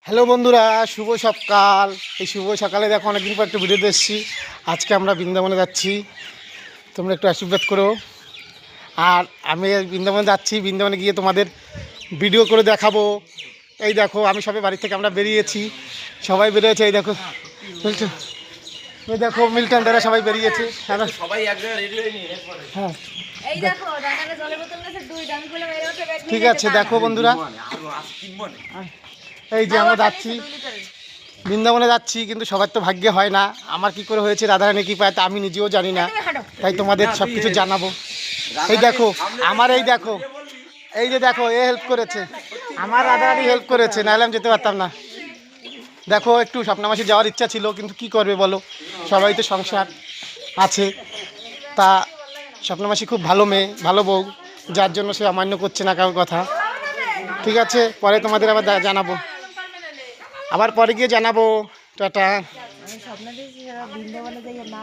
Hello বন্ধুরা, শুভ সকাল। এই শুভ সকালে দেখো অনেকদিন পর একটু ভিডিওতে এসেছি। আজকে আমরা বৃন্দাবনে যাচ্ছি, তোমরা একটু আশীর্বাদ করো। আর আমি বৃন্দাবনে যাচ্ছি, বৃন্দাবনে গিয়ে তোমাদের ভিডিও করে দেখাবো। এই দেখো আমি সবাই বাড়ি থেকে আমরা বেরিয়েছি, সবাই বেরিয়েছে। এই দেখো মিল্টন, এই দেখো মিল্টন দ্বারা সবাই বেরিয়েছে। হ্যাঁ সবাই এক জায়গায় রেডি হয়ে নিয়ে হ্যাঁ এই দেখো দাদারে জলের বোতল আছে দুই দামি বলে মেরে ওঠে ব্যাগ ঠিক আছে। দেখো বন্ধুরা, এই যে আমরা যাচ্ছি বৃন্দাবনে যাচ্ছি, কিন্তু সবার তো ভাগ্যে হয় না। আমার কি করে হয়েছে, রাধারানী কি পায় তা আমি নিজেও জানি না, তাই তোমাদের সব কিছু জানাবো। এই দেখো আমার, এই দেখো, এই যে দেখো এ হেল্প করেছে, আমার রাধারানী হেল্প করেছে, নাহলে আমি যেতে পারতাম না। দেখো একটু স্বপ্নমাসী যাওয়ার ইচ্ছা ছিল, কিন্তু কি করবে বলো, সবাই তো সংসার আছে। তা স্বপ্নমাসী খুব ভালো মেয়ে, ভালো বউ, যার জন্য সে অমান্য করছে না কারোর কথা। ঠিক আছে, পরে তোমাদের আবার জানাবো, আবার পরে গিয়ে জানাবো। টাটা। আমি স্বপ্ন দেখছি বৃন্দাবনে যাই না।